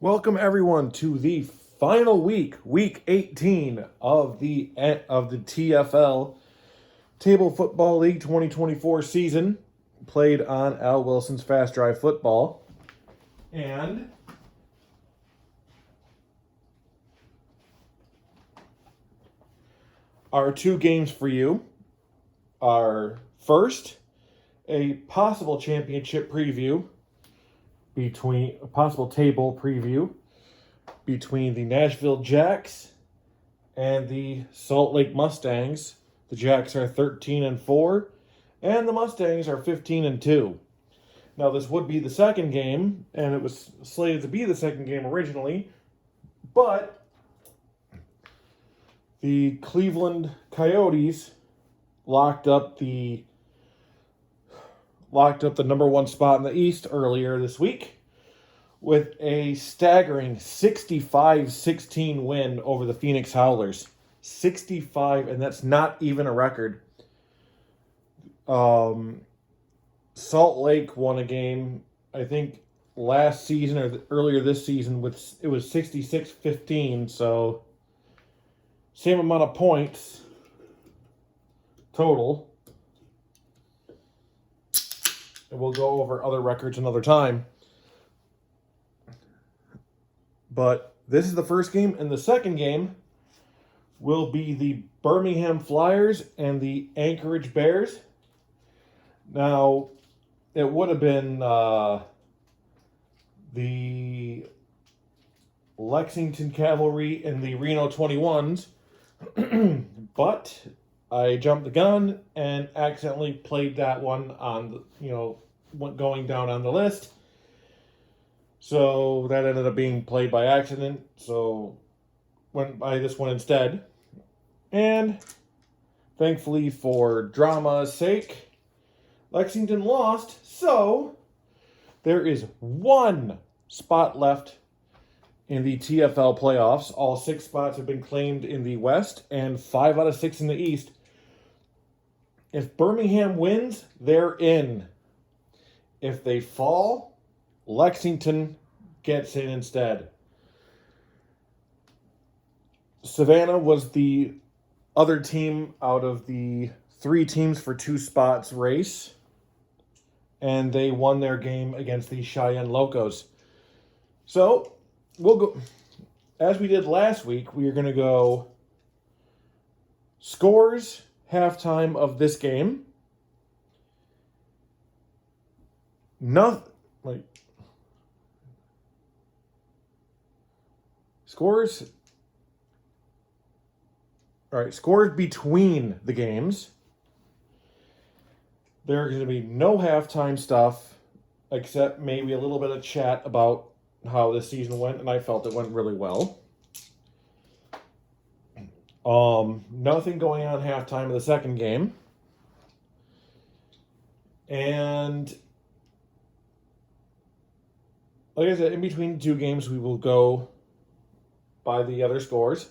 Welcome everyone to the final week 18 of the TFL Table Football League 2024 season, played on Al Wilson's Fast Drive Football. And our two games for you are first, a possible championship preview between a possible table preview between the Nashville Jacks and the Salt Lake Mustangs. The Jacks are 13-4, and the Mustangs are 15-2. Now, this would be the second game, and it was slated to be the second game originally, but the Cleveland Coyotes locked up the number one spot in the East earlier this week with a staggering 65-16 win over the Phoenix Howlers. 65, and that's not even a record. Salt Lake won a game, I think, last season or earlier this season. It was 66-15, so same amount of points total. And we'll go over other records another time. But this is the first game, and the second game will be the Birmingham Flyers and the Anchorage Bears. Now, it would have been the Lexington Cavalry and the Reno 21s, but I jumped the gun and accidentally played that one on going down on the list. So that ended up being played by accident. So went by this one instead. And thankfully for drama's sake, Lexington lost. So there is one spot left in the TFL playoffs. All 6 spots have been claimed in the West and 5 out of 6 in the East. If Birmingham wins, they're in. If they fall, Lexington gets in instead. Savannah was the other team out of the 3 teams for 2 spots race, and they won their game against the Cheyenne Locos. So we'll go, as we did last week, we are going to go scores, halftime of this game. Scores. All right, scores between the games. There's going to be no halftime stuff, except maybe a little bit of chat about how this season went, and I felt it went really well. Nothing going on halftime of the second game. And like I said, in between 2 games, we will go by the other scores.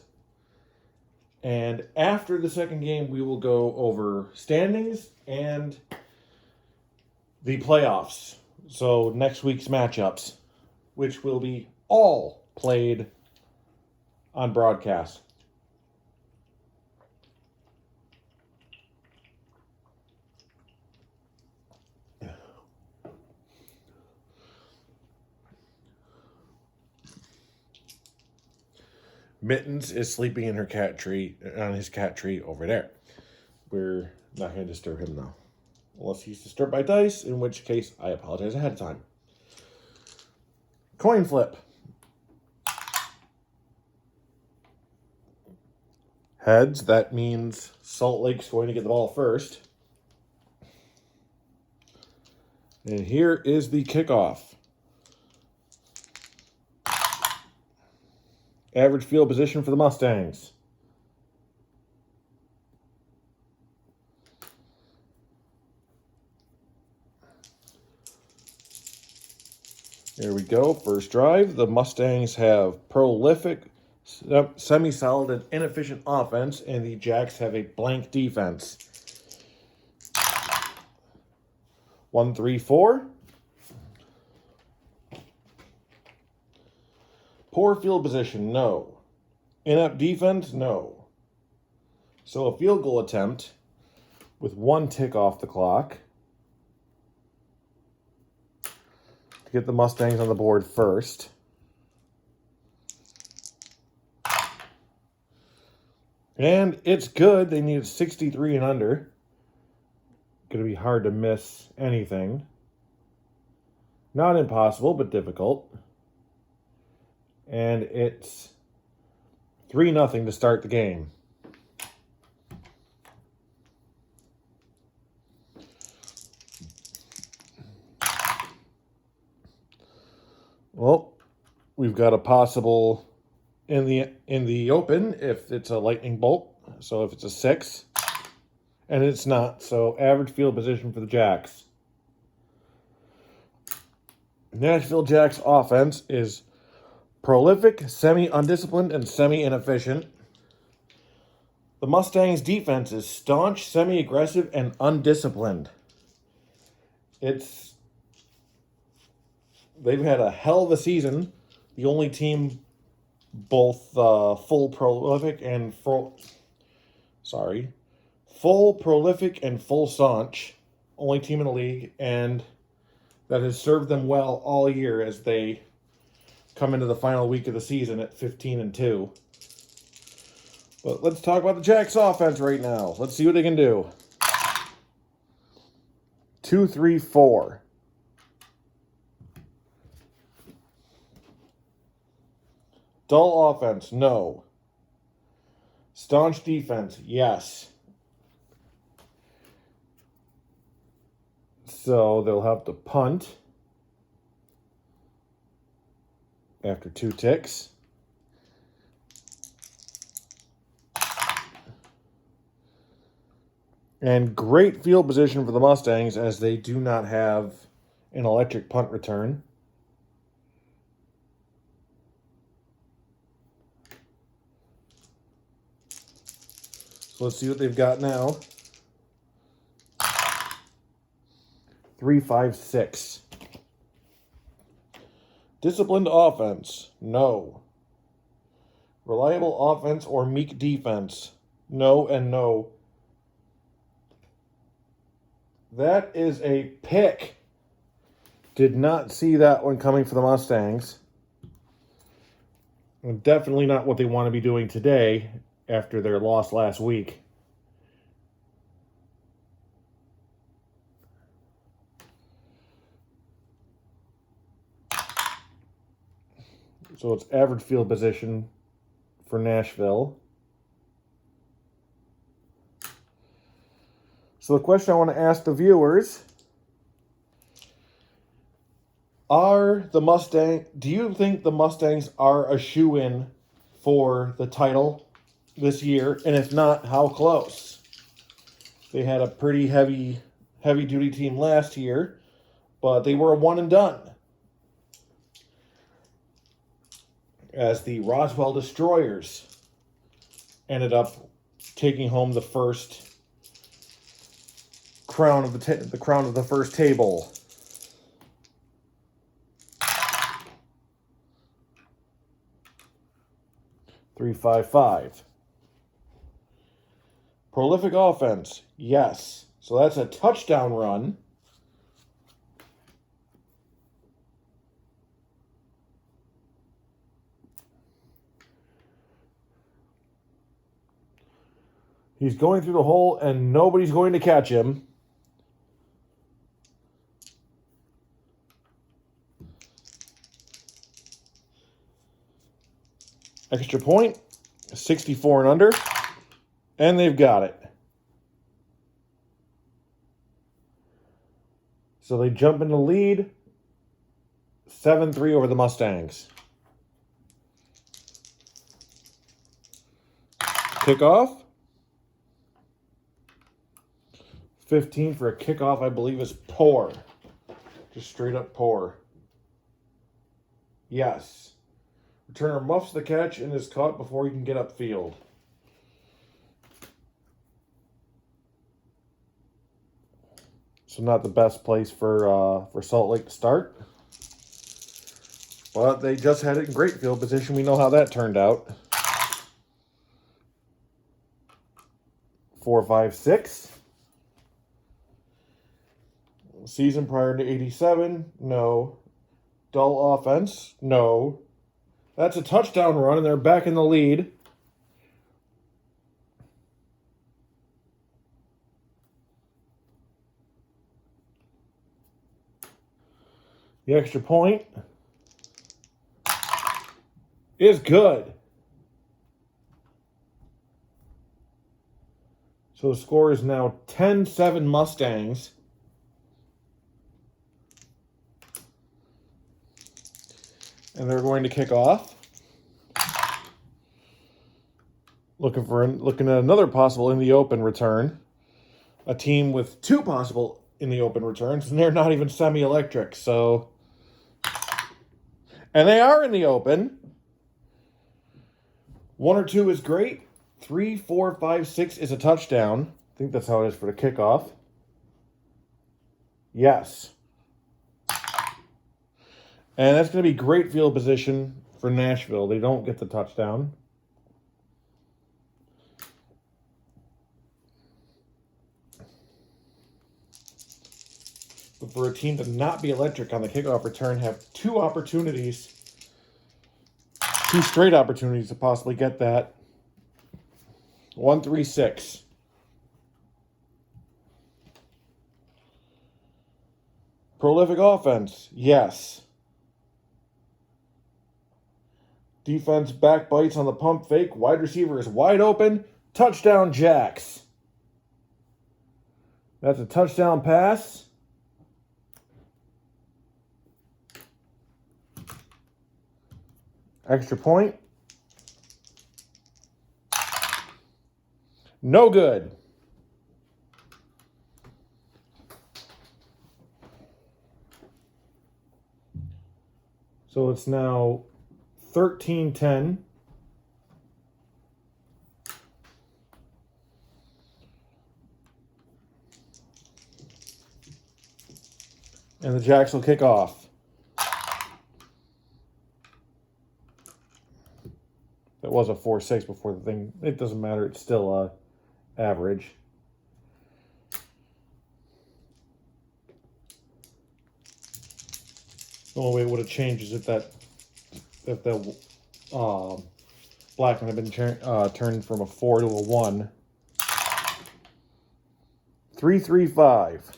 And after the second game, we will go over standings and the playoffs. So next week's matchups, which will be all played on broadcast. Mittens is sleeping in on his cat tree over there. We're not going to disturb him now. Unless he's disturbed by dice, in which case I apologize ahead of time. Coin flip. Heads, that means Salt Lake's going to get the ball first. And here is the kickoff. Average field position for the Mustangs. There we go. First drive. The Mustangs have prolific, semi-solid, and inefficient offense, and the Jacks have a blank defense. 1-3-4. Poor field position, no. Inept defense, no. So a field goal attempt with 1 tick off the clock to get the Mustangs on the board first. And it's good. They needed 63 and under. Going to be hard to miss anything. Not impossible, but difficult. And it's 3-0 to start the game. Well, we've got a possible in the open if it's a lightning bolt. So if it's a 6, and it's not. So average field position for the Jacks. Nashville Jacks offense is prolific, semi-undisciplined, and semi-inefficient. The Mustangs defense is staunch, semi-aggressive, and undisciplined. They've had a hell of a season. The only team both full prolific and full prolific and full staunch. Only team in the league, and that has served them well all year as they come into the final week of the season at 15-2. But let's talk about the Jacks offense right now. Let's see what they can do. 2-3-4. Dull offense, no. Staunch defense, yes. So they'll have to punt after 2 ticks. And great field position for the Mustangs as they do not have an electric punt return. So let's see what they've got now. 3-5-6. Disciplined offense, no. Reliable offense or meek defense, no and no. That is a pick. Did not see that one coming for the Mustangs. And definitely not what they want to be doing today after their loss last week. So it's average field position for Nashville. So the question I want to ask the viewers, do you think the Mustangs are a shoo-in for the title this year? And if not, how close? They had a pretty heavy-duty team last year, but they were a one and done. As the Roswell Destroyers ended up taking home the first crown of the first Tay Bowl. Three, 5-5. Prolific offense, yes. So that's a touchdown run. He's going through the hole, and nobody's going to catch him. Extra point, 64 and under, and they've got it. So they jump into lead, 7-3 over the Mustangs. Kickoff. 15 for a kickoff, I believe, is poor. Just straight up poor. Yes. Returner muffs the catch and is caught before he can get upfield. So not the best place for Salt Lake to start. But they just had it in great field position. We know how that turned out. 4, 5, 6. Season prior to 87, no. Dull offense, no. That's a touchdown run, and they're back in the lead. The extra point is good. So the score is now 10-7 Mustangs. And they're going to kick off. Looking at another possible in the open return. A team with 2 possible in the open returns, and they're not even semi-electric, so. And they are in the open. 1 or 2 is great. 3, 4, 5, 6 is a touchdown. I think that's how it is for the kickoff. Yes. And that's going to be great field position for Nashville. They don't get the touchdown. But for a team to not be electric on the kickoff return, have 2 opportunities, 2 straight opportunities to possibly get that. 1, 3, 6. Prolific offense, yes. Defense backbites on the pump fake. Wide receiver is wide open. Touchdown, Jacks. That's a touchdown pass. Extra point. No good. So it's now 13-10. And the Jacks will kick off. That was a 4-6 before the thing. It doesn't matter. It's still average. The only way it would have changed is if the black one had been turned from a 4 to a 1. 3, 3, 5.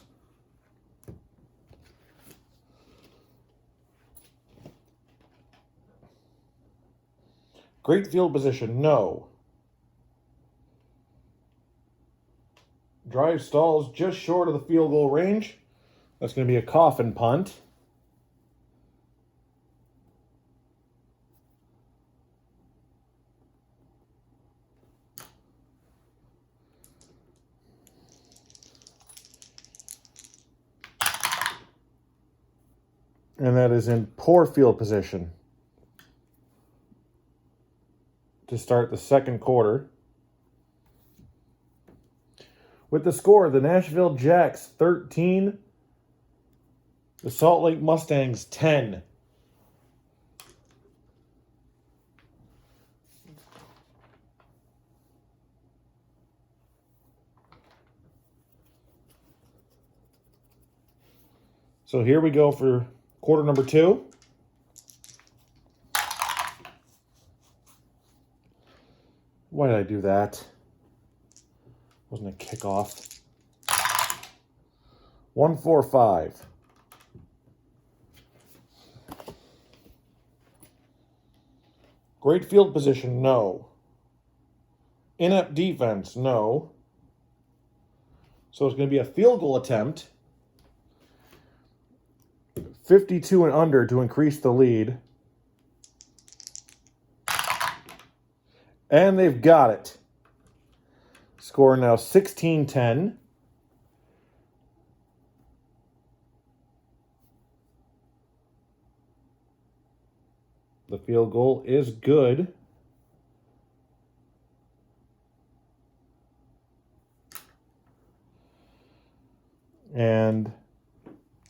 Great field position, no. Drive stalls just short of the field goal range. That's going to be a coffin punt. And that is in poor field position to start the second quarter. With the score, the Nashville Jacks 13, the Salt Lake Mustangs 10. So here we go for quarter number 2. Why did I do that? Wasn't a kickoff. 1, 4, 5. Great field position, no. Inept defense, no. So it's going to be a field goal attempt. 52 and under to increase the lead. And they've got it. Score now 16-10. The field goal is good. And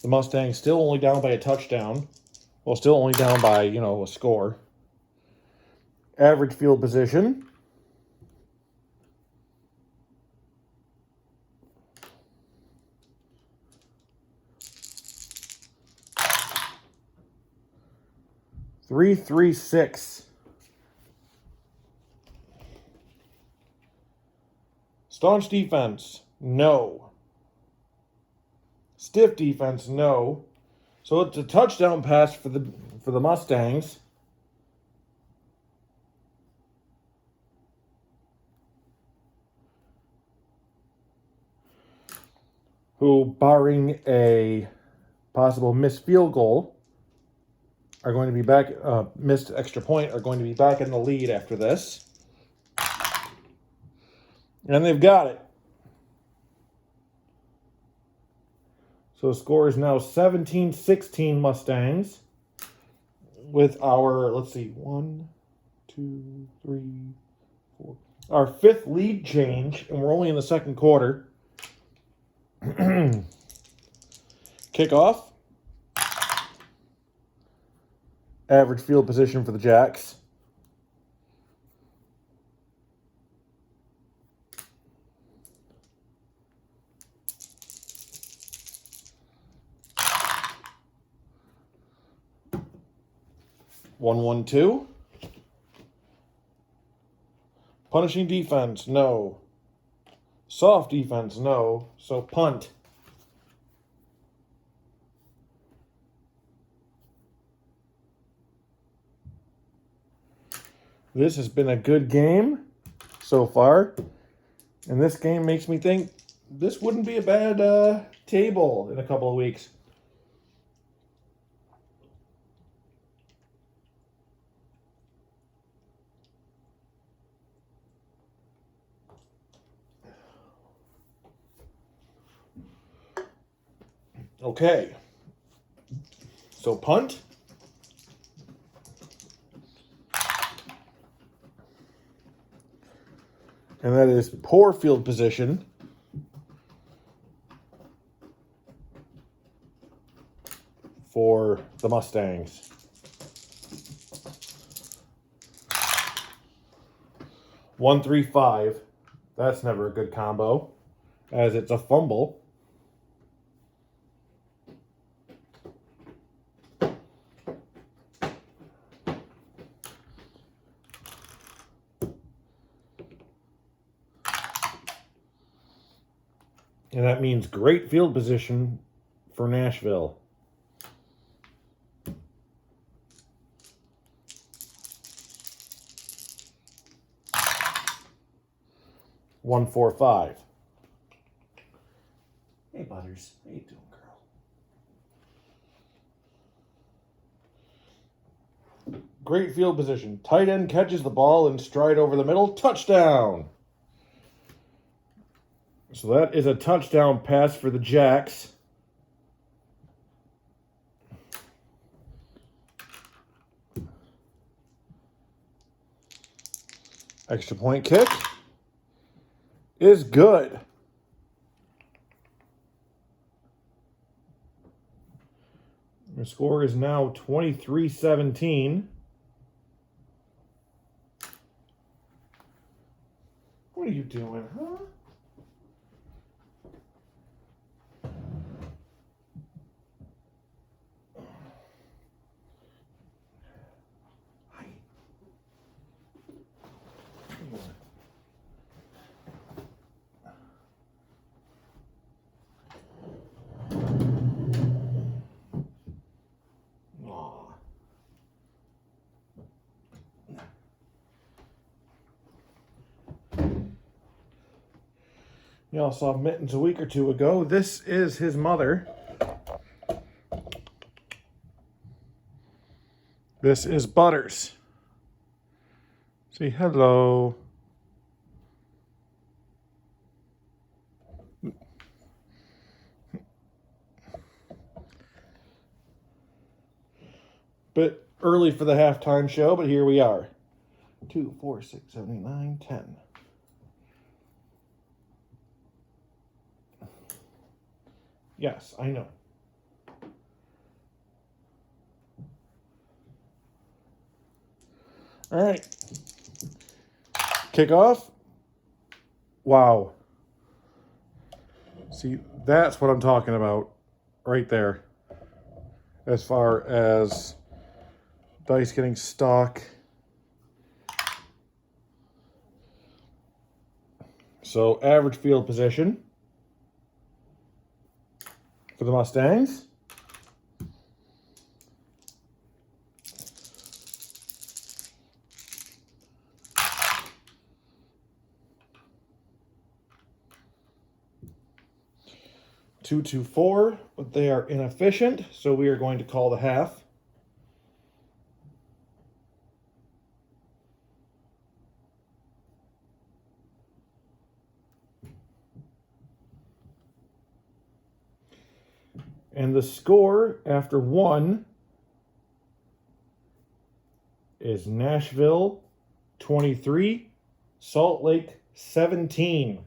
the Mustangs still only down by a touchdown. Well, still only down by, a score. Average field position. .336. Staunch defense, no. Stiff defense, no. So it's a touchdown pass for the Mustangs. Who, barring a possible missed field goal, are going to be back, missed extra point, are going to be back in the lead after this. And they've got it. So the score is now 17-16 Mustangs. With our, let's see, 1, 2, 3, 4. Our fifth lead change, and we're only in the second quarter. Kickoff. Average field position for the Jacks. One, 2. Punishing defense, no. Soft defense, no. So punt. This has been a good game so far. And this game makes me think this wouldn't be a bad Tay Bowl in a couple of weeks. Okay. So punt. And that is poor field position. For the Mustangs. One, 3, 5. That's never a good combo, as it's a fumble. And that means great field position for Nashville. One, 4, 5. Hey, Butters. How you doing, girl? Great field position. Tight end catches the ball and stride over the middle. Touchdown. So that is a touchdown pass for the Jacks. Extra point kick is good. The score is now 23-17. What are you doing, huh? Y'all saw Mittens a week or two ago. This is his mother. This is Butters. Say hello. Bit early for the halftime show, but here we are. 2, 4, 6, 7, 8, 9, 10. Yes, I know. All right. Kickoff. Wow. See, that's what I'm talking about right there. As far as dice getting stuck. So average field position for the Mustangs. Two, 4, but they are inefficient, so we are going to call the half. And the score after 1 is Nashville 23, Salt Lake 17.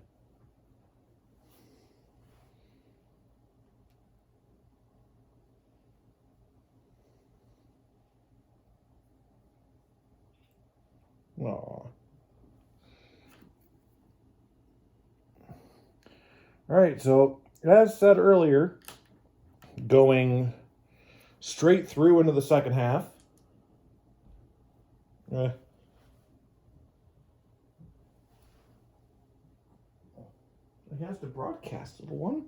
Aww. All right, so as said earlier, going straight through into the second half. It has to broadcast, little one.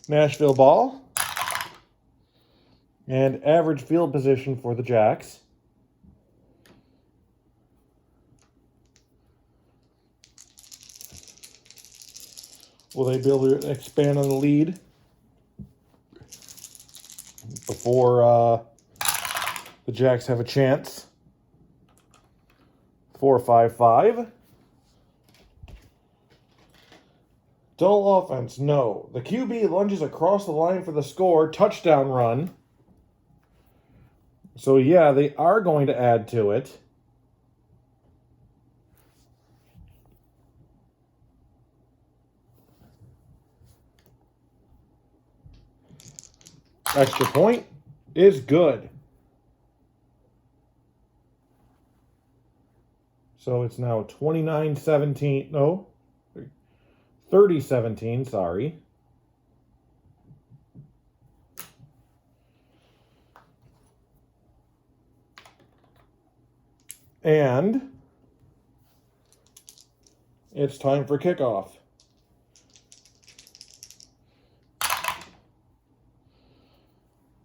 Nashville ball. And average field position for the Jacks. Will they be able to expand on the lead before the Jacks have a chance? 4-5-5. Dull offense, no. The QB lunges across the line for the score, touchdown run. So yeah, they are going to add to it. Extra point is good. So it's now 29-17, no, 30-17, sorry. And it's time for kickoff.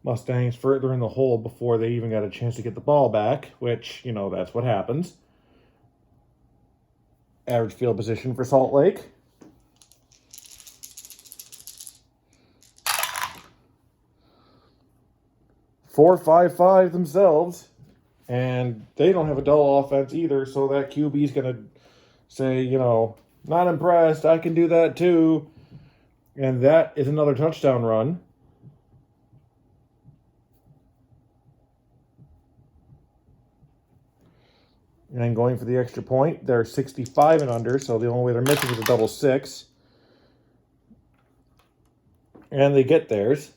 Mustangs further in the hole before they even got a chance to get the ball back, which, you know, that's what happens. Average field position for Salt Lake. Four, 5-5 themselves. And they don't have a dull offense either, so that QB's going to say, you know, not impressed, I can do that too. And that is another touchdown run. And going for the extra point, they're 65 and under, so the only way they're missing is a double 6. And they get theirs.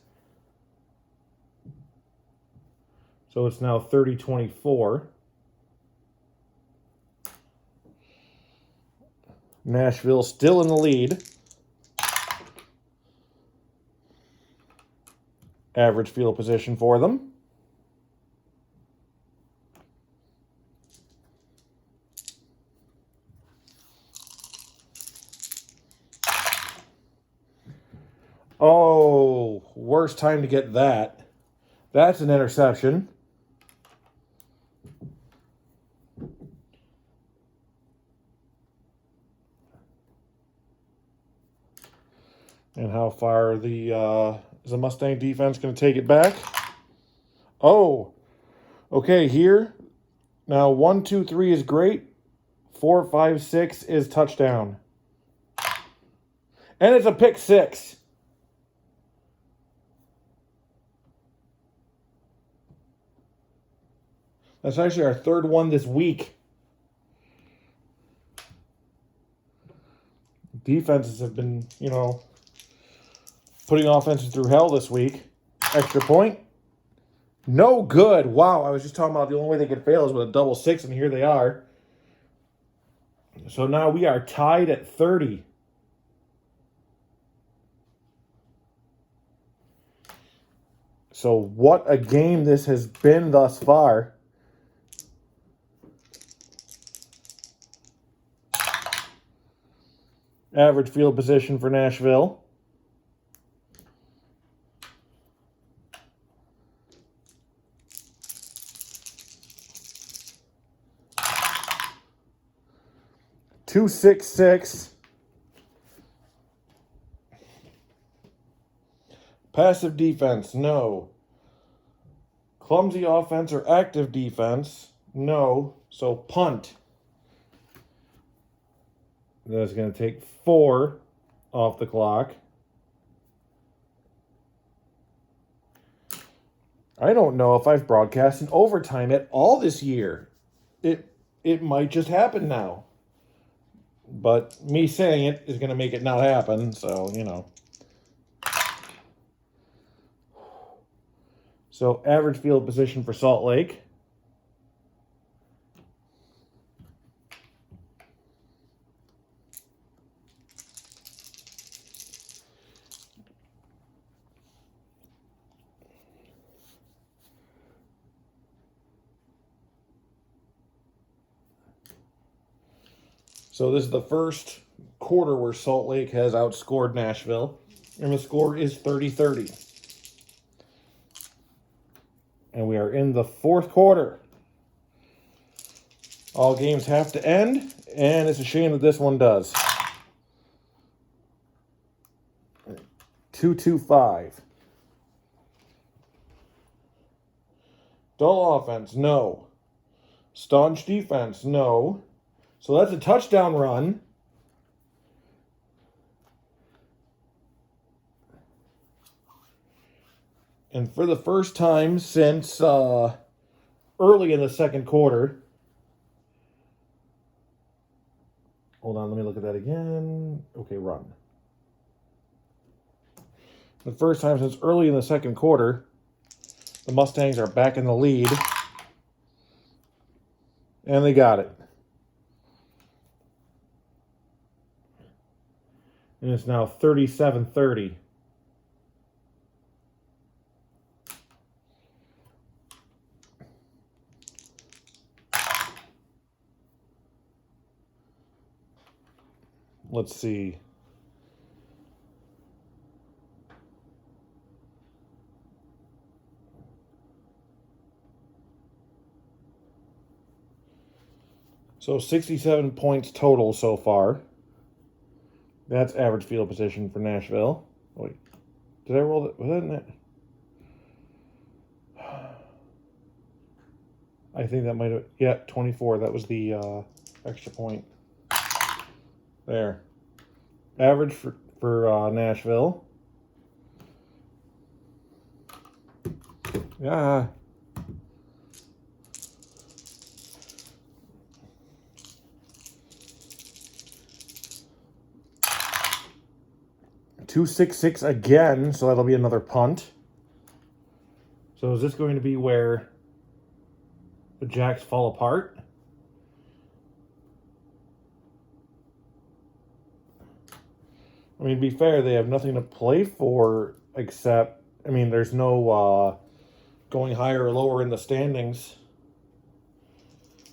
So it's now 30-24. Nashville still in the lead. Average field position for them. Oh, worst time to get that. That's an interception. And how far is the Mustang defense going to take it back? Oh, okay, here. Now 1, 2, 3 is great. 4, 5, 6 is touchdown. And it's a pick 6. That's actually our third one this week. Defenses have been, you know, putting offenses through hell this week. Extra point. No good. Wow, I was just talking about the only way they could fail is with a double six, and here they are. So now we are tied at 30. So what a game this has been thus far. Average field position for Nashville. .266. Passive defense, no. Clumsy offense or active defense, no. So punt. That's going to take 4 off the clock. I don't know if I've broadcast in overtime at all this year. It might just happen now. But me saying it is going to make it not happen, so, you know. So, average field position for Salt Lake. So this is the first quarter where Salt Lake has outscored Nashville. And the score is 30-30. And we are in the fourth quarter. All games have to end, and it's a shame that this one does. 2-2-5. Dull offense, no. Staunch defense, no. So that's a touchdown run. And for the first time since early in the second quarter. Hold on, let me look at that again. Okay, run. The first time since early in the second quarter, the Mustangs are back in the lead. And they got it. And it's now 37-30. Let's see. So 67 points total so far. That's average field position for Nashville. Wait, did I roll that? Was that in it? I think that might have, yeah, 24. That was the extra point. There. Average for Nashville. Yeah. .266 again, so that'll be another punt. So is this going to be where the Jacks fall apart? I mean, to be fair, they have nothing to play for except, I mean, there's no going higher or lower in the standings.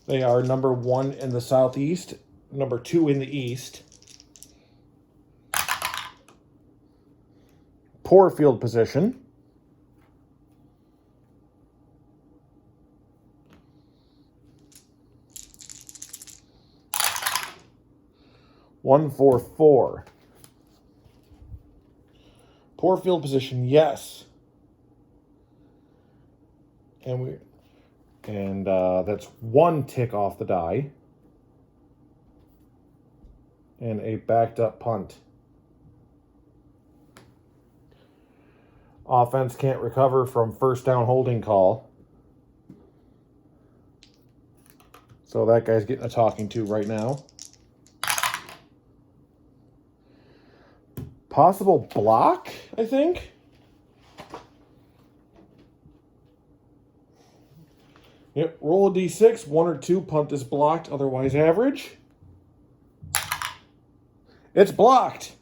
They are number 1 in the Southeast, number 2 in the East. Poor field position. .144. Poor field position, yes. And that's 1 tick off the die. And a backed up punt. Offense can't recover from first down holding call. So that guy's getting a talking to right now. Possible block, I think. Yep, roll a d6, 1 or 2, punt is blocked, otherwise average. It's blocked.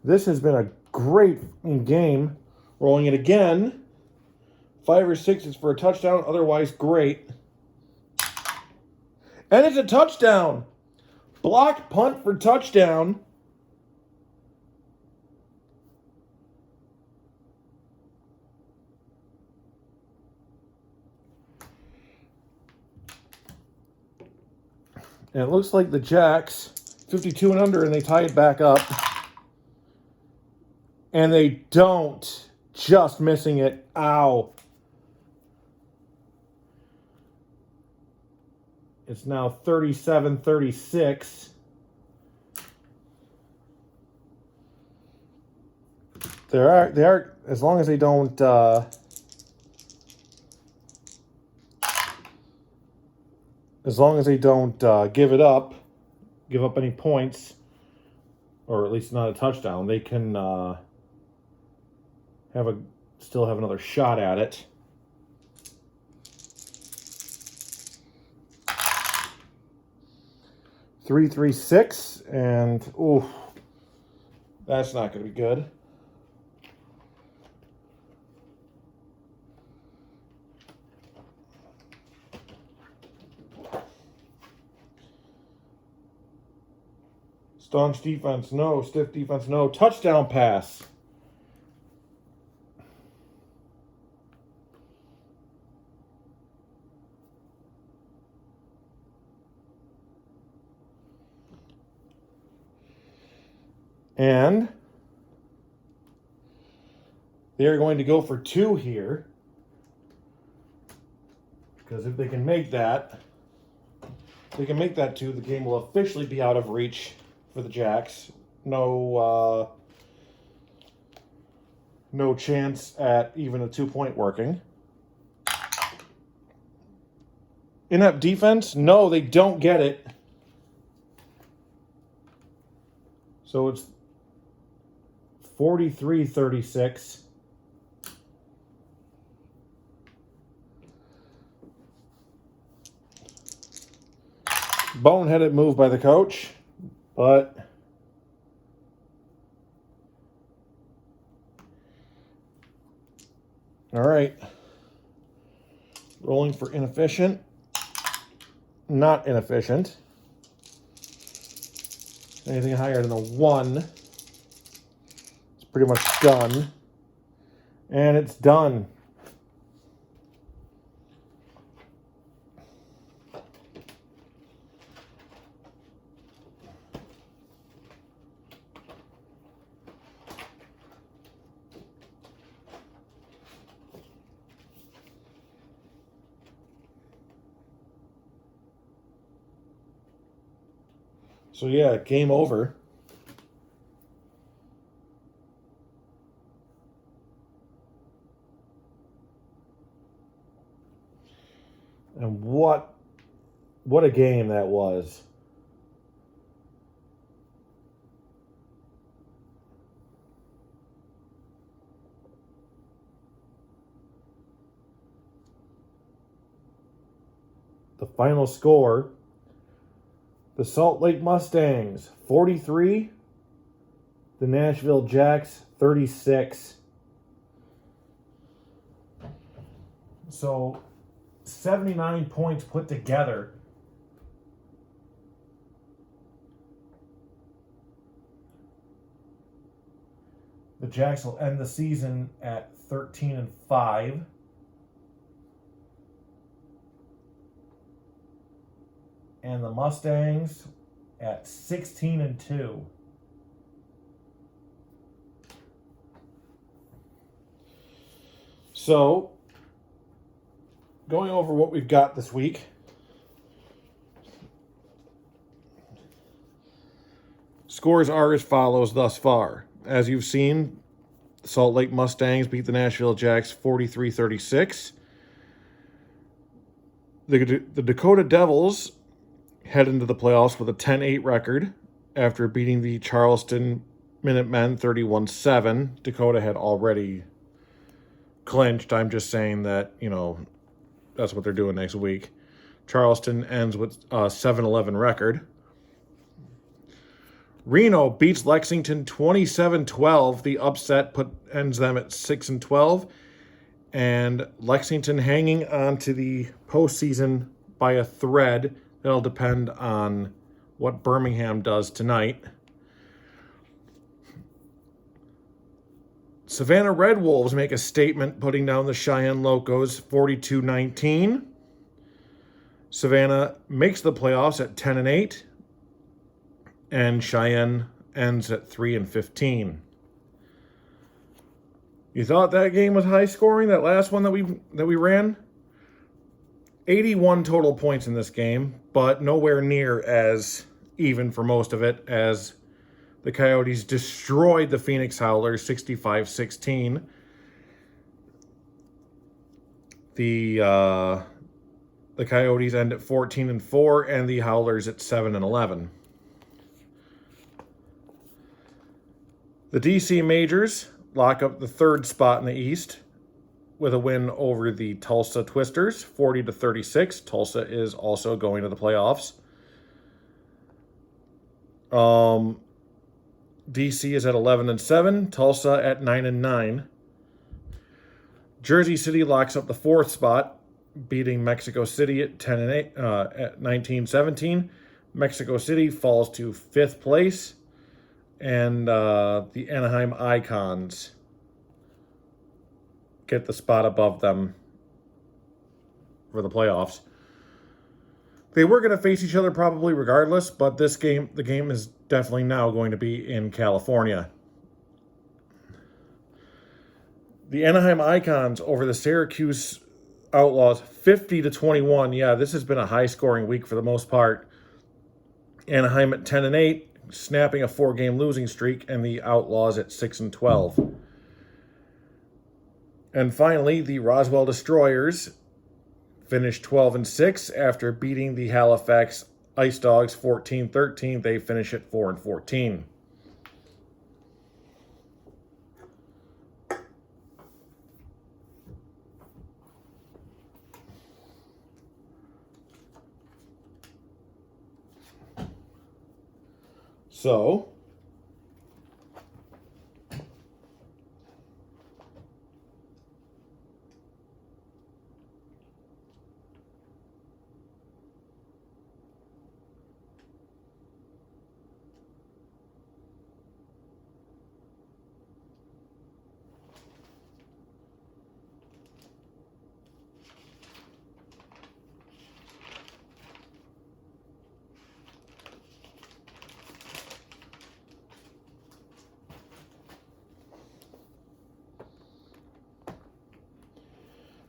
This has been a great game. Rolling it again. 5 or 6 is for a touchdown, otherwise great. And it's a touchdown. Blocked punt for touchdown. And it looks like the Jacks, 52 and under, and they tie it back up. And they don't. Just missing it. Ow. It's now 37-36. They are, as long as they don't, give up any points, or at least not a touchdown, they can still have another shot at it. Three, 6, and ooh, that's not going to be good. Staunch defense, no. Stiff defense, no. Touchdown pass. And they're going to go for 2 here. Because if they can make that, 2, the game will officially be out of reach for the Jacks. No chance at even a 2-point working. Inept defense? No, they don't get it. So it's 43-36. Boneheaded move by the coach, but all right. Rolling for inefficient. Not inefficient. Anything higher than a 1, it's pretty much done. And it's done. So yeah, game over. And what a game that was. The final score, the Salt Lake Mustangs 43, the Nashville Jacks 36. So 79 points put together. The Jacks will end the season at 13-5. And the Mustangs at 16-2. So, going over what we've got this week. Scores are as follows thus far. As you've seen, the Salt Lake Mustangs beat the Nashville Jacks 43-36. The Dakota Devils head into the playoffs with a 10-8 record after beating the Charleston Minutemen 31-7. Dakota had already clinched. I'm just saying that, that's what they're doing next week. Charleston ends with a 7-11 record. Reno beats Lexington 27-12. The upset ends them at 6-12. And Lexington hanging on to the postseason by a thread. That'll depend on what Birmingham does tonight. Savannah Red Wolves make a statement putting down the Cheyenne Locos 42-19. Savannah makes the playoffs at 10-8. And Cheyenne ends at 3-15. You thought that game was high scoring, that last one that we ran? 81 total points in this game, but nowhere near as even for most of it, as the Coyotes destroyed the Phoenix Howlers 65-16. The Coyotes end at 14-4, and the Howlers at 7-11. The DC Majors lock up the third spot in the East with a win over the Tulsa Twisters, 40-36. Tulsa is also going to the playoffs. DC is at 11-7. Tulsa at 9-9. Jersey City locks up the fourth spot, beating Mexico City at 10-8 at 19-17. Mexico City falls to fifth place. And the Anaheim Icons get the spot above them for the playoffs. They were going to face each other probably regardless, but the game is definitely now going to be in California. The Anaheim Icons over the Syracuse Outlaws 50-21. Yeah, this has been a high-scoring week for the most part. Anaheim at 10-8. Snapping a 4-game losing streak, and the Outlaws at 6-12. And finally, the Roswell Destroyers finished 12-6 after beating the Halifax Ice Dogs 14-13. They finish at 4-14. So,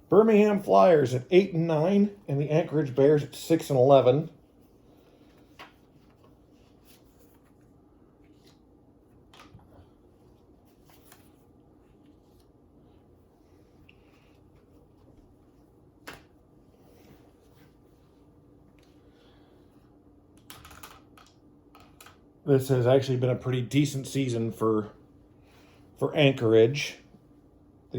Birmingham Flyers at 8-9, and the Anchorage Bears at 6-11. This has actually been a pretty decent season for Anchorage. I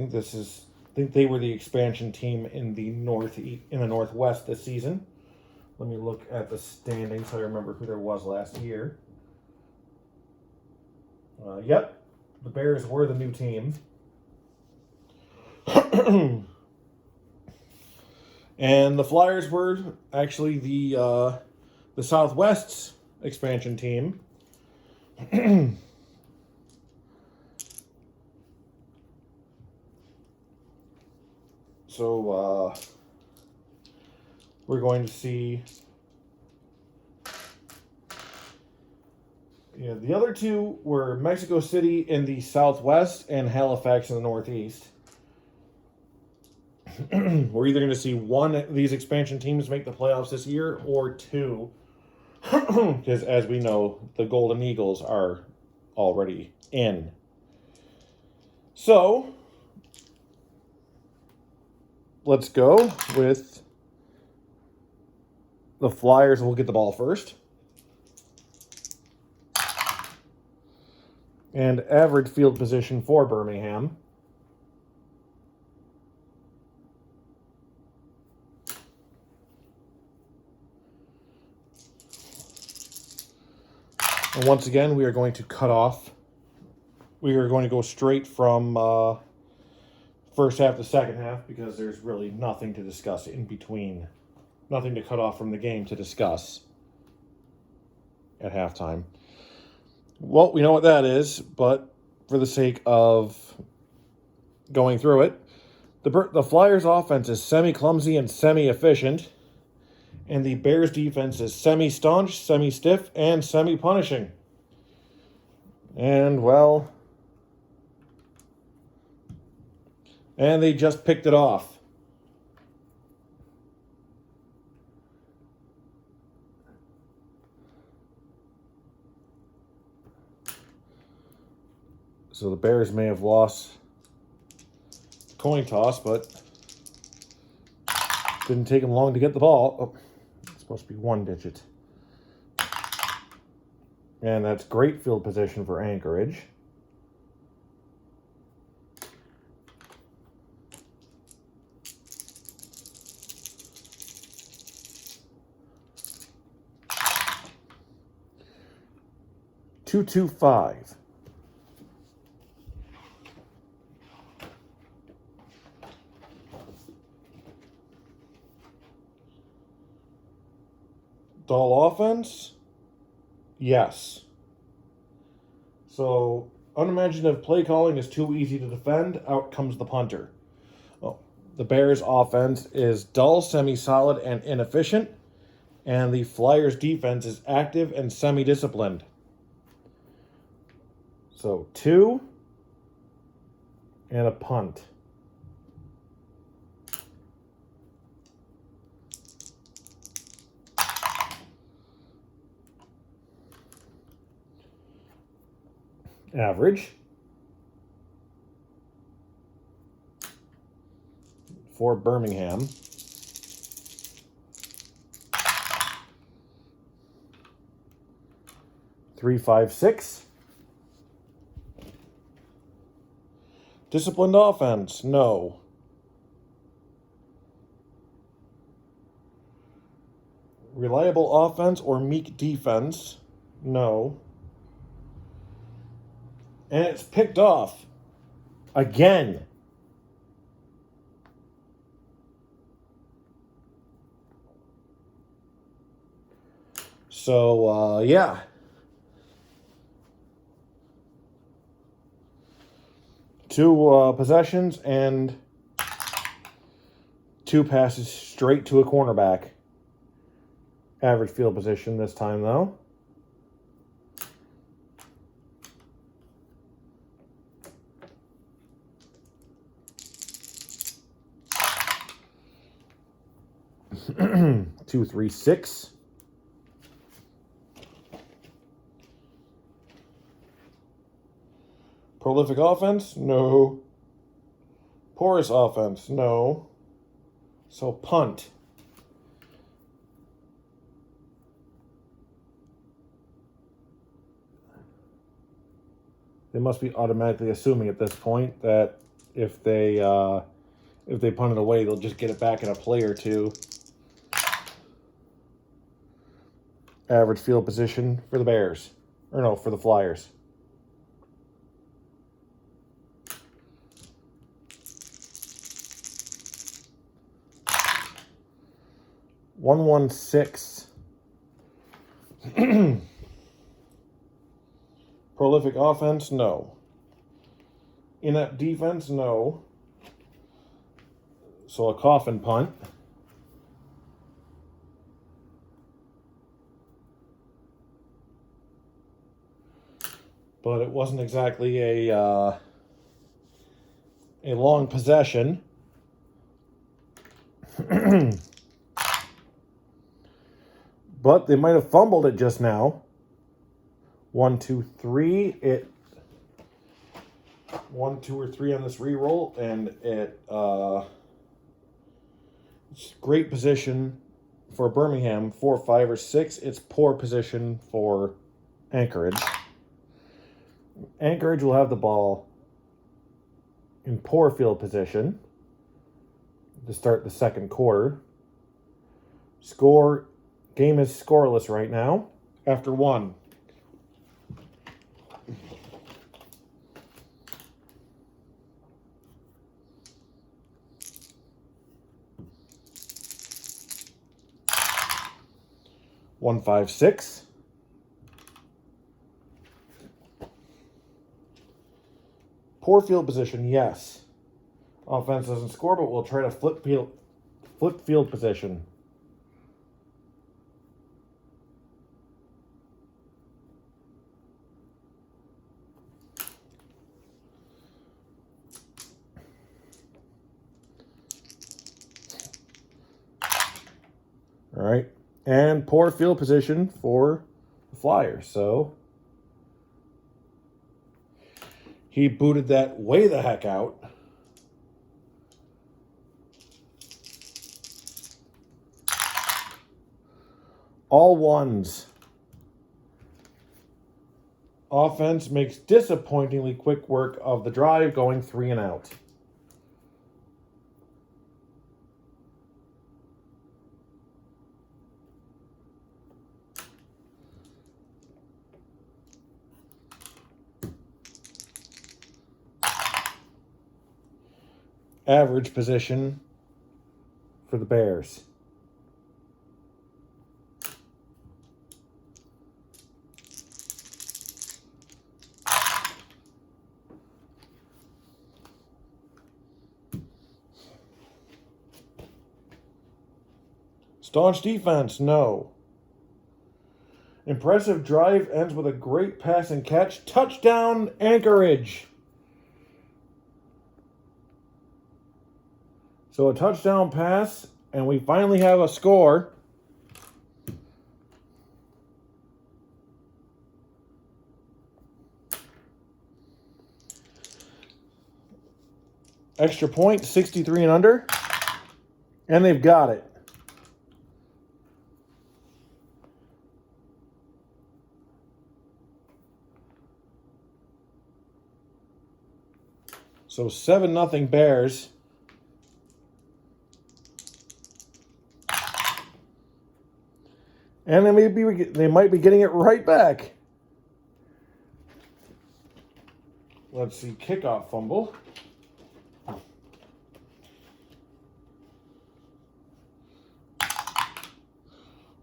think they were the expansion team in the Northwest this season. Let me look at the standings so I remember who there was last year. Yep, the Bears were the new team. And the Flyers were actually the Southwest's expansion team. So we're going to see, the other two were Mexico City in the Southwest and Halifax in the Northeast. We're either going to see one of these expansion teams make the playoffs this year or two, because as we know, the Golden Eagles are already in. So let's go with the Flyers. We'll get the ball first. And average field position for Birmingham. And once again, we are going to cut off. We are going to go straight from first half to second half because there's really nothing to discuss in between. Nothing to cut off from the game to discuss at halftime. Well, we know what that is, but for the sake of going through it, the Flyers' offense is semi-clumsy and semi-efficient, and the Bears' defense is semi-staunch, semi-stiff, and semi-punishing. And, well, and they just picked it off. So the Bears may have lost the coin toss, but didn't take them long to get the ball. Oh, it's supposed to be one digit. And that's great field position for Anchorage. .225. Dull offense? Yes. So, unimaginative play calling is too easy to defend. Out comes the punter. Oh, the Bears' offense is dull, semi-solid, and inefficient. And the Flyers' defense is active and semi-disciplined. So, 2 and a punt. Average for Birmingham. .356. Disciplined offense? No. Reliable offense or meek defense? No. And it's picked off again. So, yeah. Two possessions and 2 passes straight to a cornerback. Average field position this time, though. .236. Prolific offense? No. Porous offense? No. So punt. They must be automatically assuming at this point that if they punt it away, they'll just get it back in a play or two. Average field position for the Bears. Or no, for the Flyers. .116. Prolific offense? No. Inept defense? No. So a coffin punt. But it wasn't exactly a long possession. But they might have fumbled it just now. 1, 2, 3. 1, 2, or 3 on this reroll, and it's great position for Birmingham. 4, 5, or 6. It's poor position for Anchorage. Anchorage will have the ball in poor field position to start the second quarter. Game is scoreless right now after 1. One, 5, 6. Poor field position, yes. Offense doesn't score, but we'll try to flip field position. All right. And poor field position for the Flyers. So he booted that way the heck out. All 1s. Offense makes disappointingly quick work of the drive, going 3 and out. Average position for the Bears. Staunch defense, no. Impressive drive ends with a great pass and catch. Touchdown, Anchorage. So a touchdown pass, and we finally have a score. Extra point, 63 and under. And they've got it. So 7-0 Bears. And they might be getting it right back. Let's see, kickoff fumble.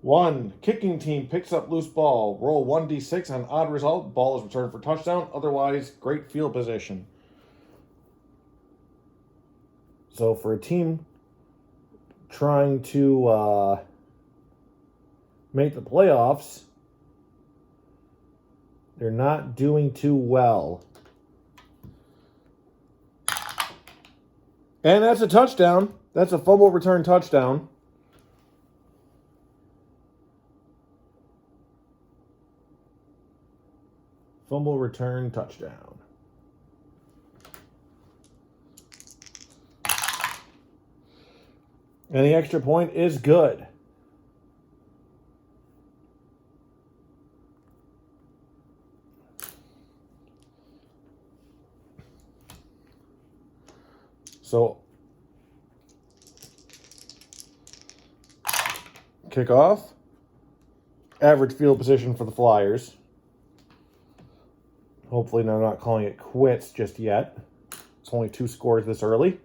One, kicking team picks up loose ball. Roll 1d6 on odd result. Ball is returned for touchdown. Otherwise, great field position. So for a team trying to make the playoffs, they're not doing too well. And that's a touchdown. That's a fumble return touchdown. Fumble return touchdown. And the extra point is good. So, kickoff. Average field position for the Flyers. Hopefully they're not calling it quits just yet. It's only 2 scores this early.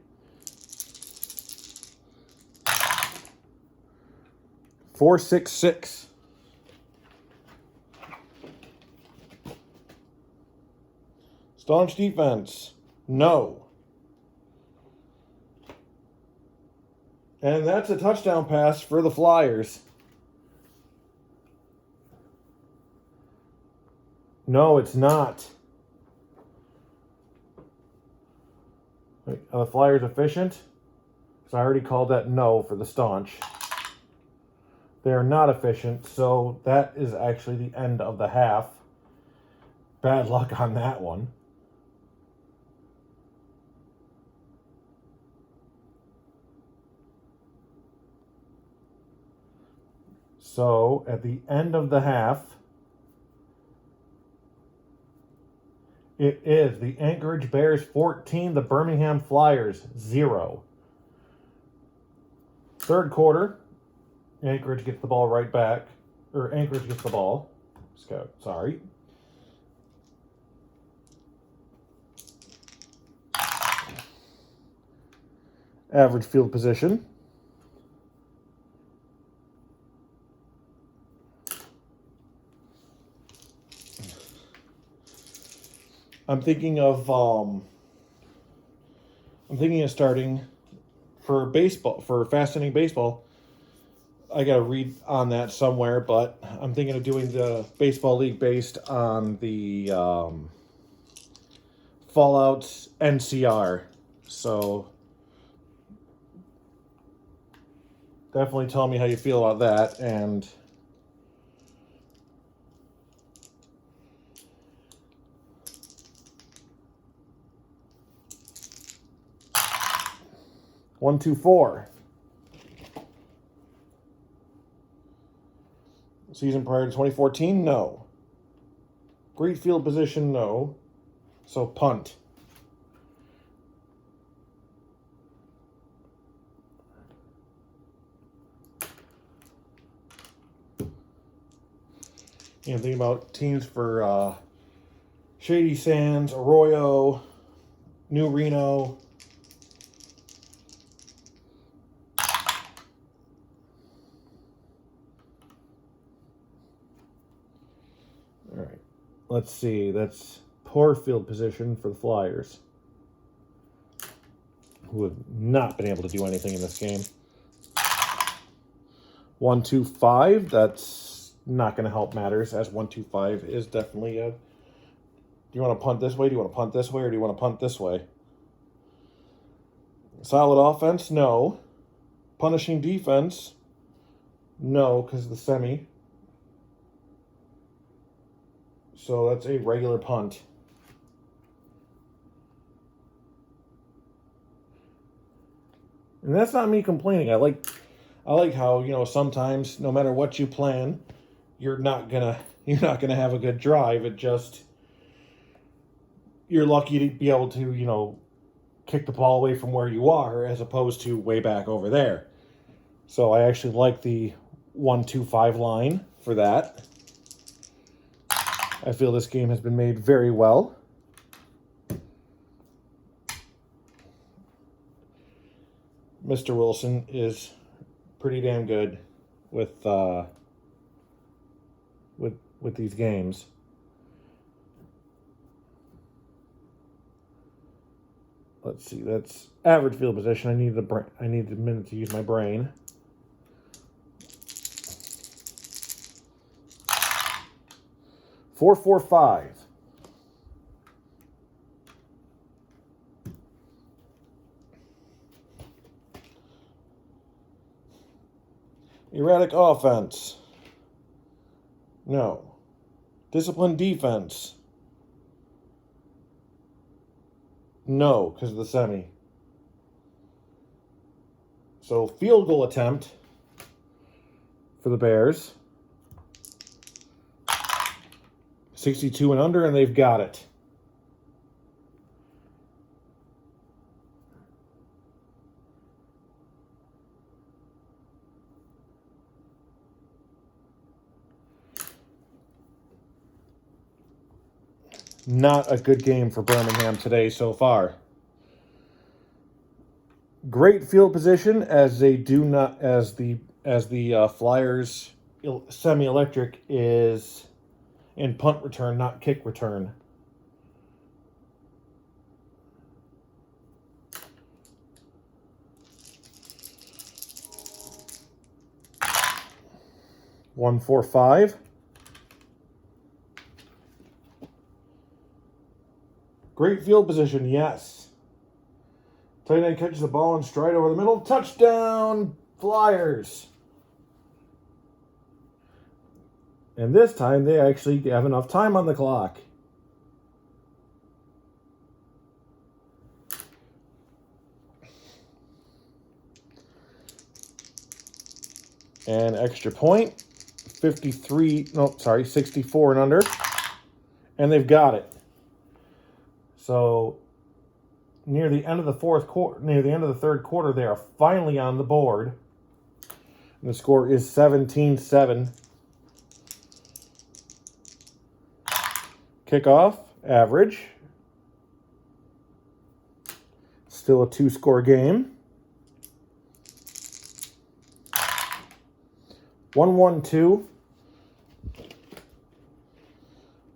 4-6-6. Staunch defense. No. And that's a touchdown pass for the Flyers. No, it's not. Wait, are the Flyers efficient? Because I already called that no for the staunch. They are not efficient, so that is actually the end of the half. Bad luck on that one. So, at the end of the half, It is the Anchorage Bears 14, the Birmingham Flyers 0. Third quarter, Anchorage gets the ball right back. Or Anchorage gets the ball. Sorry. Average field position. I'm thinking of starting for baseball, for fast inning baseball. I got to read on that somewhere, but I'm thinking of doing the baseball league based on the Fallout NCR. So definitely tell me how you feel about that. And one, two, four. Season prior to 2014, no. Great field position, no. So punt. You know, thinking about teams for Shady Sands, Arroyo, New Reno. All right, let's see. That's poor field position for the Flyers, who have not been able to do anything in this game. 1, 2, 5. That's not going to help matters, as 1, 2, 5 is definitely a. Do you want to punt this way? Do you want to punt this way? Or do you want to punt this way? Solid offense? No. Punishing defense? No, because of the semi. So that's a regular punt. And that's not me complaining. I like how, you know, sometimes no matter what you plan, you're not gonna have a good drive. It just, you're lucky to be able to, you know, kick the ball away from where you are as opposed to way back over there. So I actually like the 1, 2, 5 line for that. I feel this game has been made very well. Mr. Wilson is pretty damn good with these games. Let's see. That's average field position. I need a minute to use my brain. Four, 4, 5. Erratic offense. No. Disciplined defense. No, because of the semi. So field goal attempt for the Bears. 62 and under, and they've got it. Not a good game for Birmingham today so far. Great field position as they do not, as the Flyers semi-electric is in punt return, not kick return. One, 4, 5. Great field position, yes. Tight end catches the ball in stride over the middle. Touchdown, Flyers. And this time, they actually have enough time on the clock. And extra point. 64 and under. And they've got it. So near the end of the third quarter, they are finally on the board. And the score is 17-7. Kickoff, average. Still a 2-score game. 1-1-2.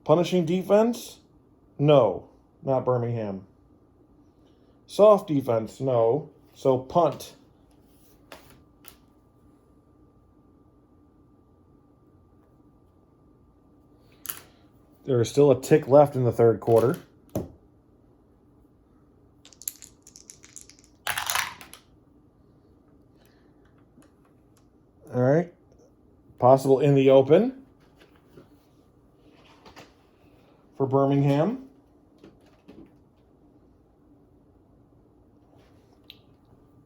Punishing defense? No, not Birmingham. Soft defense? No. So punt. There is still a tick left in the third quarter. All right. Possible in the open for Birmingham.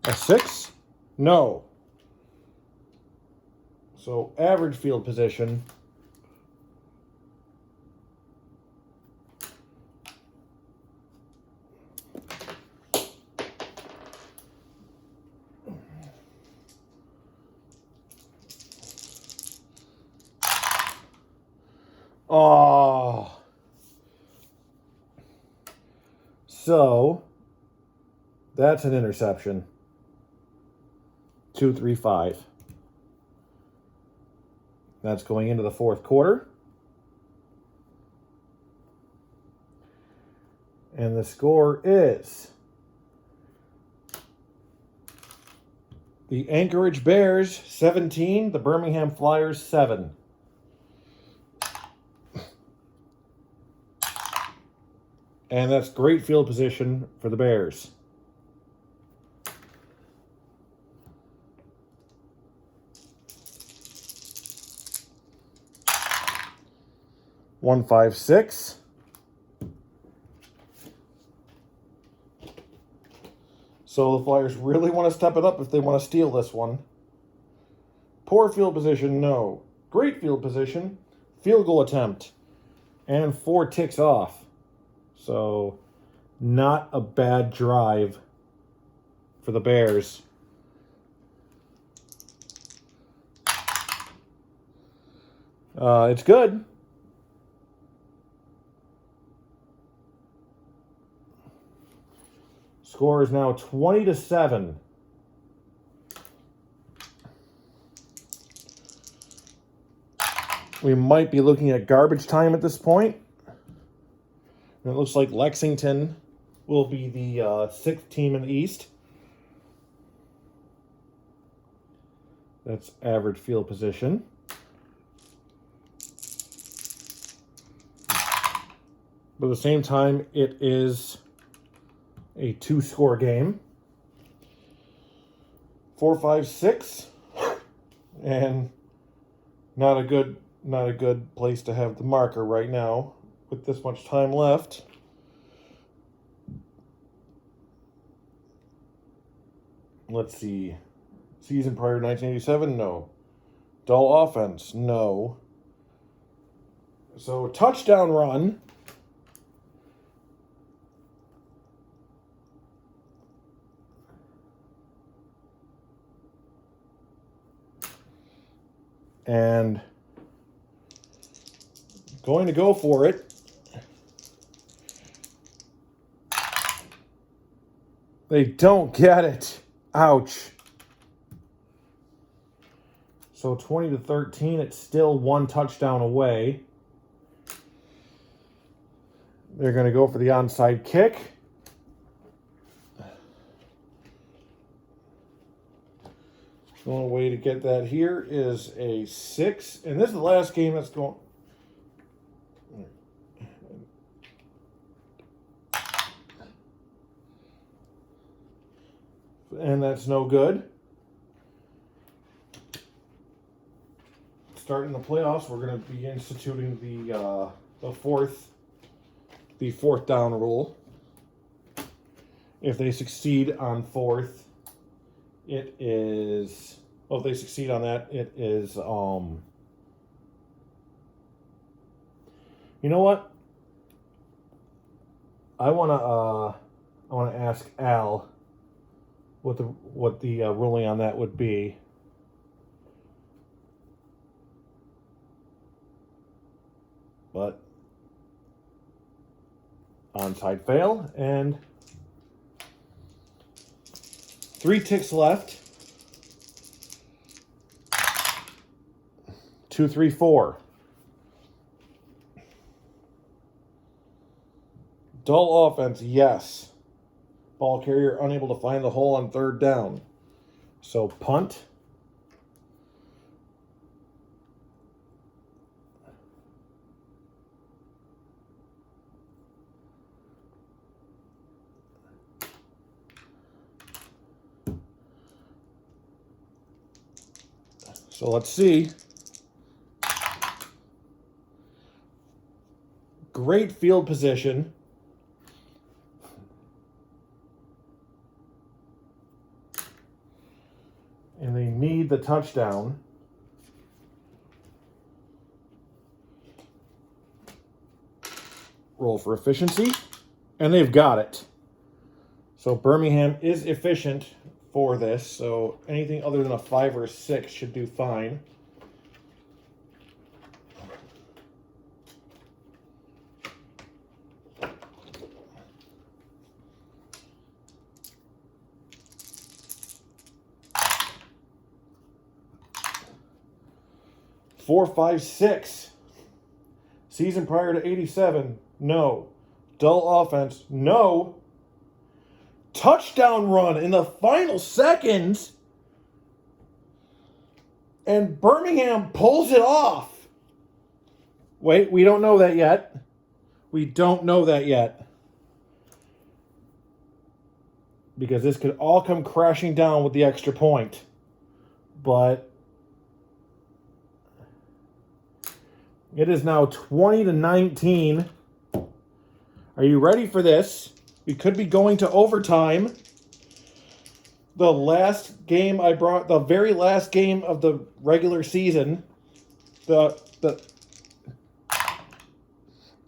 A 6? No. So average field position. Oh. So that's an interception. 2-3-5. That's going into the fourth quarter. And the score is the Anchorage Bears 17, the Birmingham Flyers 7. And that's great field position for the Bears. One, 5, 6. So the Flyers really want to step it up if they want to steal this one. Poor field position, no. Great field position. Field goal attempt. And 4 ticks off. So, not a bad drive for the Bears. It's good. Score is now 20-7. We might be looking at garbage time at this point. And it looks like Lexington will be the 6th team in the East. That's average field position. But at the same time, it is a 2-score game. 4, 5, 6. And not a good place to have the marker right now. With this much time left. Let's see. Season prior to 1987? No. Dull offense? No. So, touchdown run. And going to go for it. They don't get it. Ouch. So 20-13, it's still 1 touchdown away. They're going to go for the onside kick. The only way to get that here is a 6. And this is the last game that's going. And that's no good. Starting the playoffs, we're going to be instituting the fourth down rule. If they succeed on 4th, it is. Well, if they succeed on that, it is. You know what? I wanna ask Al what the ruling on that would be. But onside fail, and 3 ticks left. 2, 3, 4. Dull offense, yes. Ball carrier unable to find the hole on 3rd down. So punt. So let's see. Great field position. And they need the touchdown. Roll for efficiency. And they've got it. So Birmingham is efficient for this. So anything other than a 5 or 6 should do fine. Four, 5, 6. Season prior to 87, no. Dull offense, no. Touchdown run in the final seconds. And Birmingham pulls it off. Wait, we don't know that yet. We don't know that yet. Because this could all come crashing down with the extra point. But it is now 20-19. Are you ready for this? We could be going to overtime. The very last game of the regular season. And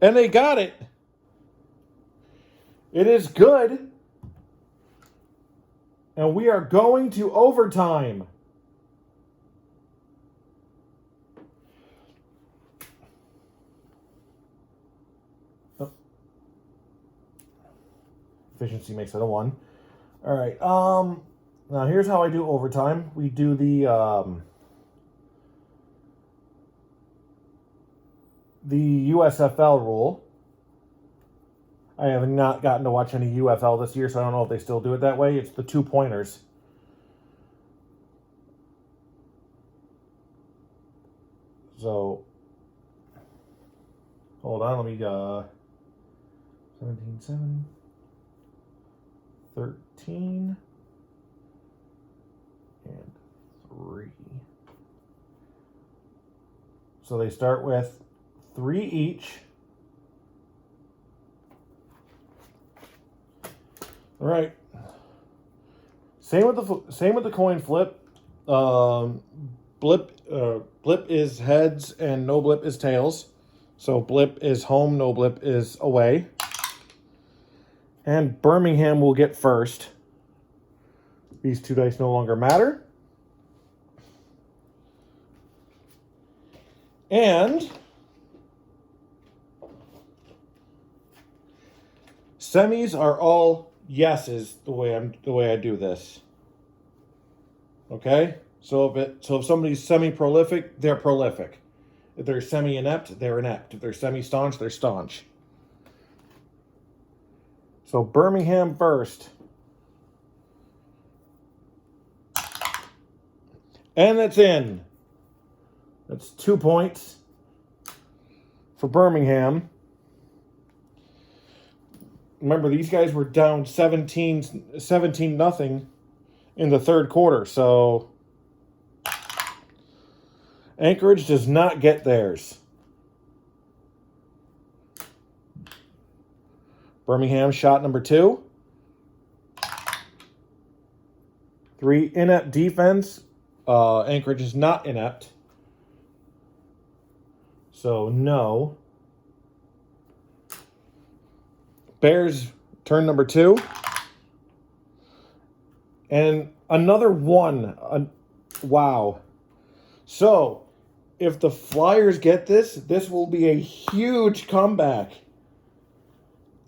they got it. It is good. And we are going to overtime. Efficiency makes it a 1. All right. Now here's how I do overtime. We do the USFL rule. I have not gotten to watch any UFL this year, so I don't know if they still do it that way. It's the 2-pointers. So hold on, let me 17-7. 13 and 3. So they start with 3 each. All right. Same with the coin flip. Blip is heads and no blip is tails. So blip is home, no blip is away. And Birmingham will get first. These 2 dice no longer matter. And semis are all yeses the way I do this. Okay? So if somebody's semi-prolific, they're prolific. If they're semi-inept, they're inept. If they're semi-staunch, they're staunch. So Birmingham first. And that's in. That's 2 points for Birmingham. Remember, these guys were down 17-0 in the 3rd quarter. So Anchorage does not get theirs. Birmingham shot number 2. 3 inept defense. Anchorage is not inept. So no. Bears turn number 2. And another one. Wow. So, if the Flyers get this, this will be a huge comeback.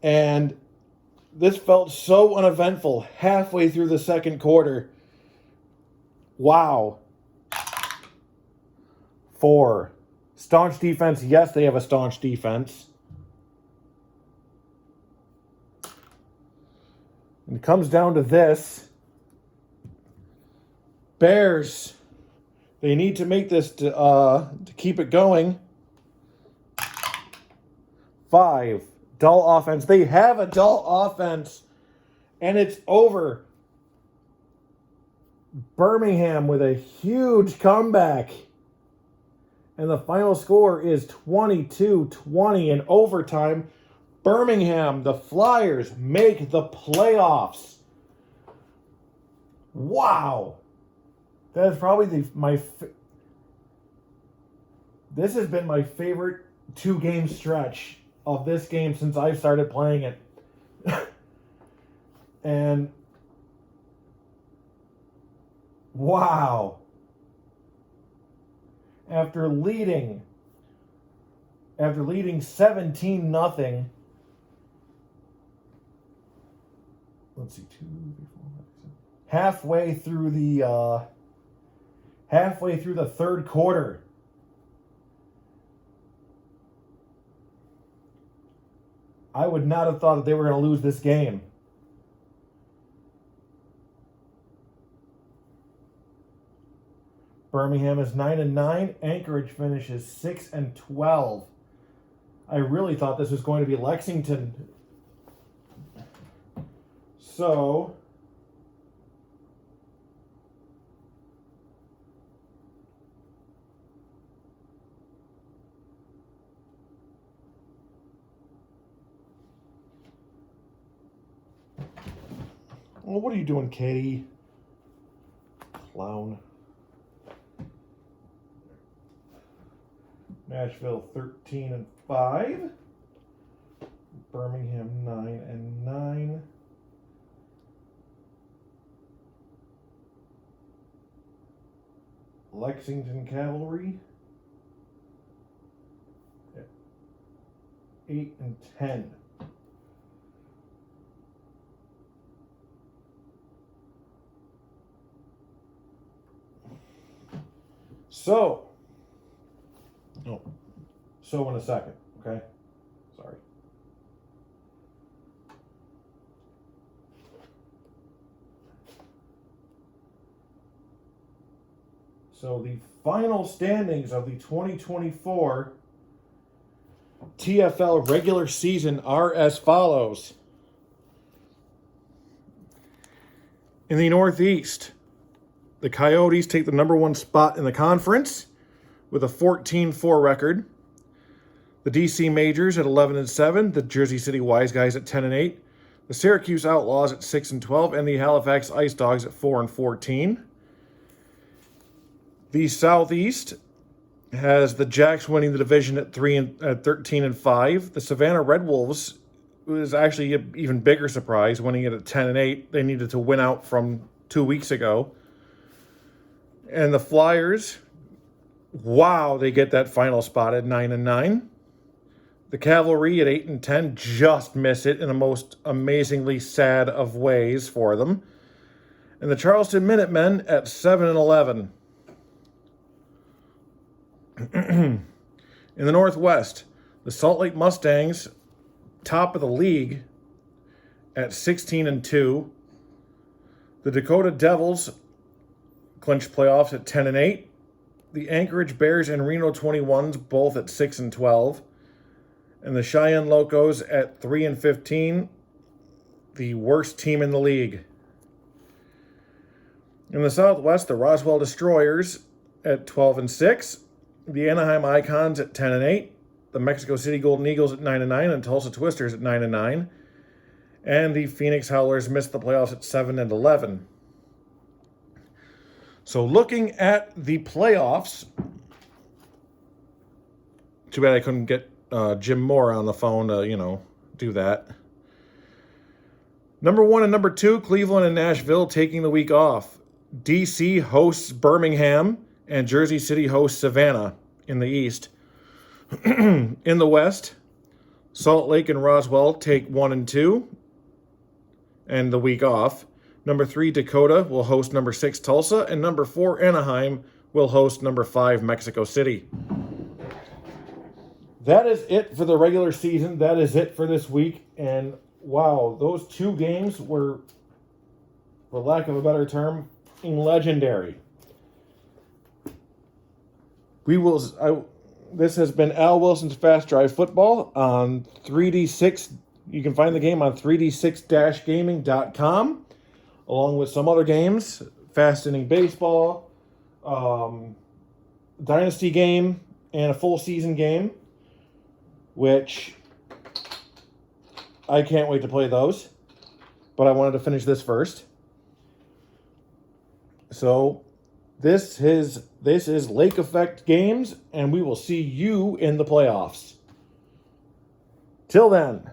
And this felt so uneventful halfway through the second quarter. Wow. 4. Staunch defense. Yes, they have a staunch defense. And it comes down to this. Bears, they need to make this to keep it going. 5. Dull offense. They have a dull offense. And it's over. Birmingham with a huge comeback. And the final score is 22-20 in overtime. Birmingham, the Flyers, make the playoffs. Wow. That is probably this has been my favorite 2-game stretch of this game since I started playing it. And wow. After leading 17-0. Let's see, 2, 3, 4, 5, 6. Halfway through the third quarter. I would not have thought that they were going to lose this game. Birmingham is 9-9. Anchorage finishes 6-12. I really thought this was going to be Lexington. So, well, what are you doing, Katie? Clown. Nashville 13-5. Birmingham 9-9. Lexington Cavalry 8-10. So in a second, okay? Sorry. So the final standings of the 2024 TFL regular season are as follows. In the Northeast, the Coyotes take the number 1 spot in the conference with a 14-4 record. The DC Majors at 11-7, the Jersey City Wise Guys at 10-8, the Syracuse Outlaws at 6-12, and the Halifax Ice Dogs at 4-14. The Southeast has the Jacks winning the division at 13-5. The Savannah Red Wolves was actually an even bigger surprise, winning it at 10-8. They needed to win out from 2 weeks ago. And the Flyers, wow, they get that final spot at 9-9. The Cavalry at 8-10 just miss it in the most amazingly sad of ways for them. And the Charleston Minutemen at 7-11. In the Northwest, the Salt Lake Mustangs, top of the league, at 16-2. The Dakota Devils clinched playoffs at 10-8. The Anchorage Bears and Reno 21s both at 6-12. And the Cheyenne Locos at 3-15, the worst team in the league. In the Southwest, the Roswell Destroyers at 12-6, the Anaheim Icons at 10-8, the Mexico City Golden Eagles at 9-9, and Tulsa Twisters at 9-9, and the Phoenix Howlers missed the playoffs at 7-11. So looking at the playoffs, too bad I couldn't get Jim Moore on the phone to, do that. Number 1 and number 2, Cleveland and Nashville taking the week off. DC hosts Birmingham, and Jersey City hosts Savannah in the East. In the West, Salt Lake and Roswell take 1 and 2 and the week off. Number 3, Dakota will host number 6, Tulsa, and number 4, Anaheim will host number 5, Mexico City. That is it for the regular season. That is it for this week. And wow, those 2 games were, for lack of a better term, legendary. This has been Al Wilson's Fast Drive Football on 3D6. You can find the game on 3d6-gaming.com, along with some other games, Fast Inning Baseball, Dynasty game, and a full season game, which I can't wait to play those. But I wanted to finish this first. So this is Lake Effect Games, and we will see you in the playoffs. Till then.